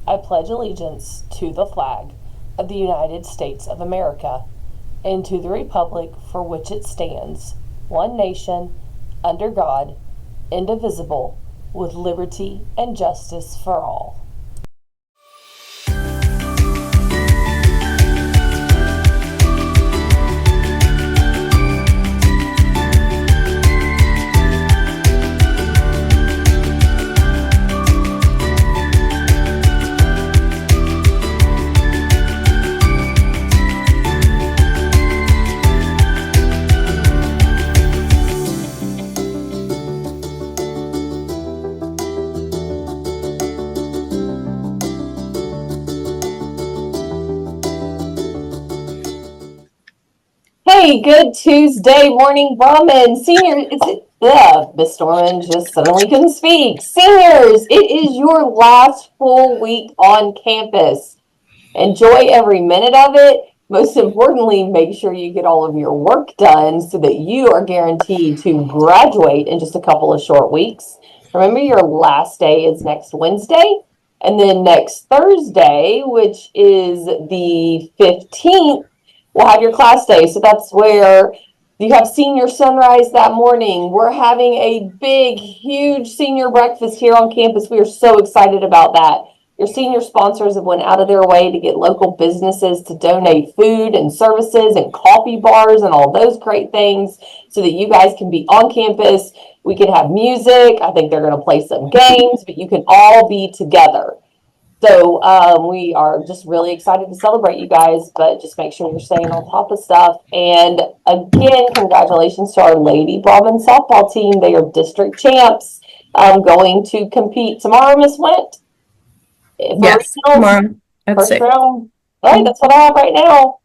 I pledge allegiance to the flag of the United States of America and to the republic for which it stands, one nation, under God, indivisible, with liberty and justice for all. Hey, good Tuesday morning, Brahmin. Senior, Miss Storman just suddenly couldn't speak. Seniors, it is your last full week on campus. Enjoy every minute of it. Most importantly, make sure you get all of your work done so that you are guaranteed to graduate in just a couple of short weeks. Remember, your last day is next Wednesday, and then next Thursday, which is the 15th, we'll have your class day. So that's where you have senior sunrise that morning. We're having a big, huge senior breakfast here on campus. We are so excited about that. Your senior sponsors have went out of their way to get local businesses to donate food and services and coffee bars and all those great things so that you guys can be on campus. We can have music. I think they're going to play some games, but you can all be together. So we are just really excited to celebrate you guys, but just make sure you're staying on top of stuff. And again, congratulations to our Lady Brahmin softball team. They are district champs, going to compete tomorrow, Miss Went. Yes, tomorrow at First 6. round. All right, that's what I have right now.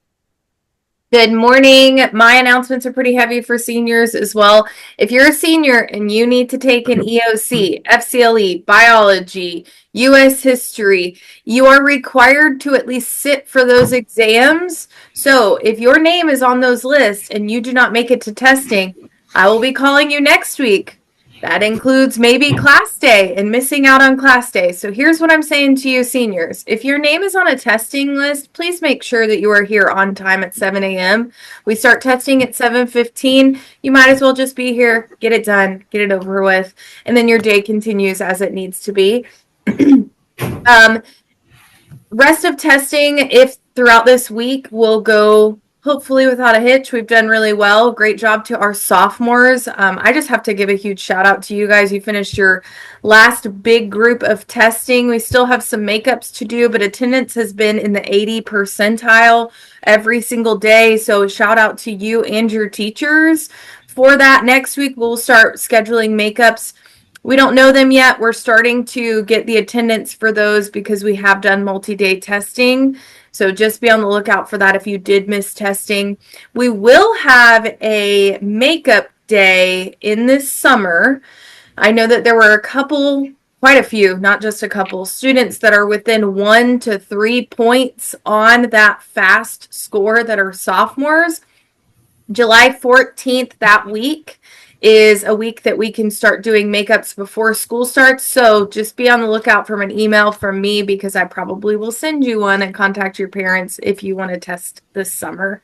Good morning. My announcements are pretty heavy for seniors as well. If you're a senior and you need to take an EOC, FCLE, biology, US history, you are required to at least sit for those exams. So if your name is on those lists and you do not make it to testing, I will be calling you next week. That includes maybe class day and missing out on class day. So here's what I'm saying to you seniors. If your name is on a testing list, please make sure that you are here on time at 7 a.m. We start testing at 7:15. You might as well just be here, get it done, get it over with, and then your day continues as it needs to be. Rest of testing, if throughout this week, will go hopefully without a hitch. We've done really well. Great job to our sophomores. I just have to give a huge shout out to you guys. You finished your last big group of testing. We still have some makeups to do, but attendance has been in the 80 percentile every single day. So shout out to you and your teachers for that. Next week, we'll start scheduling makeups. We don't know them yet. We're starting to get the attendance for those because we have done multi-day testing. So just be on the lookout for that if you did miss testing. We will have a makeup day in this summer. I know that there were quite a few, not just a couple, students that are within 1 to 3 points on that FAST score that are sophomores. July 14th that week is a week that we can start doing makeups before school starts. So just be on the lookout for an email from me because I probably will send you one and contact your parents if you want to test this summer.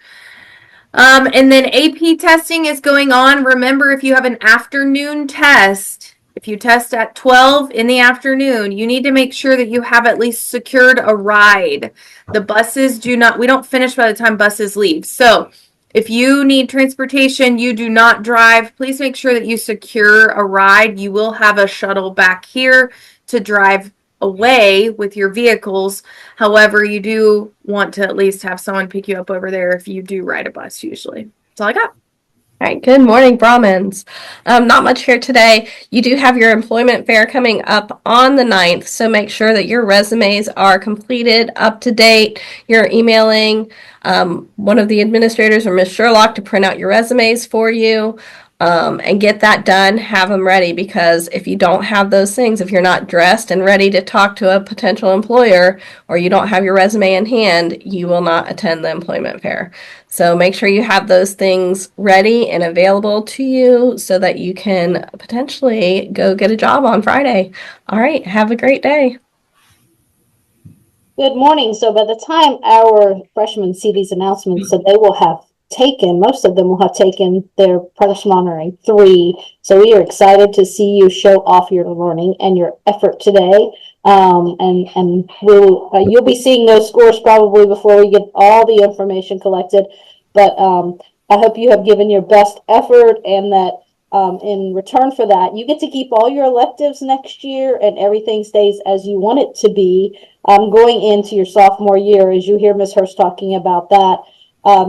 And then AP testing is going on. Remember, if you have an afternoon test, if you test at 12 in the afternoon, you need to make sure that you have at least secured a ride. The buses we don't finish by the time buses leave. So if you need transportation, you do not drive, please make sure that you secure a ride. You will have a shuttle back here to drive away with your vehicles. However, you do want to at least have someone pick you up over there if you do ride a bus usually. That's all I got. All right, good morning, Brahmins. Not much here today. You do have your employment fair coming up on the 9th, so make sure that your resumes are completed, up to date. You're emailing one of the administrators or Miss Sherlock to print out your resumes for you. And get that done, have them ready, because if you don't have those things, if you're not dressed and ready to talk to a potential employer, or you don't have your resume in hand, you will not attend the employment fair. So make sure you have those things ready and available to you so that you can potentially go get a job on Friday. All right, have a great day. Good morning. So by the time our freshmen see these announcements, so they will have most of them will have taken their progress monitoring 3. So we are excited to see you show off your learning and your effort today. And you'll be seeing those scores probably before we get all the information collected. But I hope you have given your best effort, and that in return for that, you get to keep all your electives next year and everything stays as you want it to be. Going into your sophomore year, as you hear Ms. Hurst talking about that,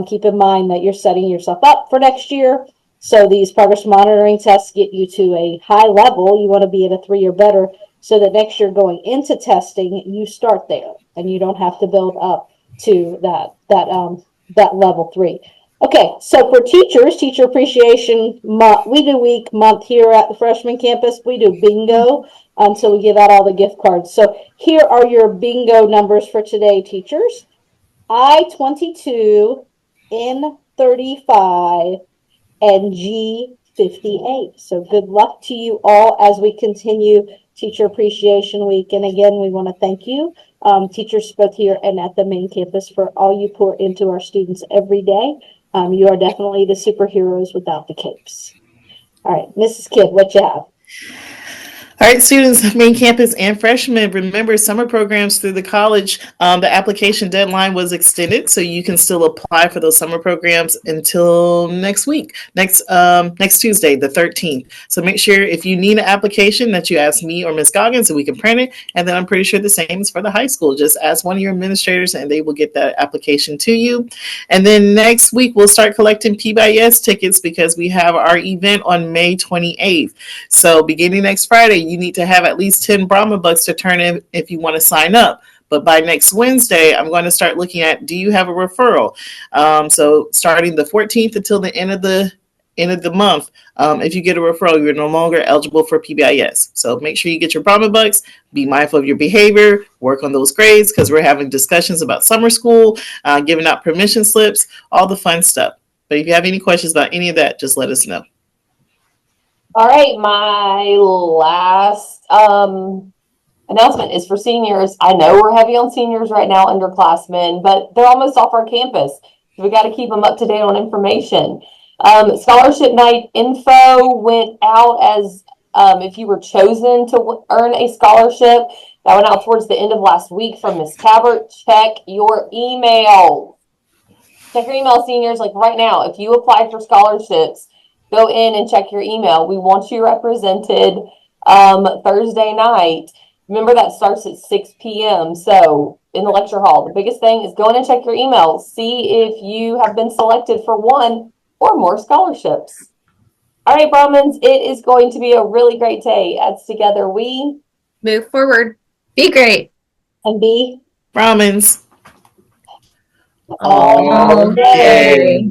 keep in mind that you're setting yourself up for next year. So these progress monitoring tests get you to a high level. You want to be at a 3 or better, so that next year going into testing, you start there and you don't have to build up to that level 3. Okay, so for teachers, Teacher Appreciation Month, we do month here at the freshman campus. We do bingo until we give out all the gift cards. So here are your bingo numbers for today, teachers. I-22, N-35, and G-58. So good luck to you all as we continue Teacher Appreciation Week. And again, we want to thank you, teachers both here and at the main campus, for all you pour into our students every day. You are definitely the superheroes without the capes. All right, Mrs. Kidd, what you have? All right, students, main campus and freshmen, remember summer programs through the college. The application deadline was extended, so you can still apply for those summer programs until next week, next Tuesday, the 13th. So make sure if you need an application that you ask me or Ms. Goggins so we can print it. And then I'm pretty sure the same is for the high school. Just ask one of your administrators and they will get that application to you. And then next week, we'll start collecting PBIS tickets because we have our event on May 28th. So beginning next Friday, you need to have at least 10 Brahma Bucks to turn in if you want to sign up. But by next Wednesday, I'm going to start looking at, do you have a referral? So starting the 14th until the end of the month, if you get a referral, you're no longer eligible for PBIS. So make sure you get your Brahma Bucks, be mindful of your behavior, work on those grades, because we're having discussions about summer school, giving out permission slips, all the fun stuff. But if you have any questions about any of that, just let us know. All right, my last announcement is for seniors. I know we're heavy on seniors right now, underclassmen, but they're almost off our campus. So we got to keep them up to date on information. Scholarship night info went out as if you were chosen to earn a scholarship. That went out towards the end of last week from Ms. Tabbert. Check your email. Check your email, seniors. Like right now, if you apply for scholarships, go in and check your email. We want you represented Thursday night. Remember, that starts at 6 p.m. So in the lecture hall, the biggest thing is go in and check your email. See if you have been selected for one or more scholarships. All right, Brahmins, it is going to be a really great day as together we move forward. Be great. And be Brahmins. all day.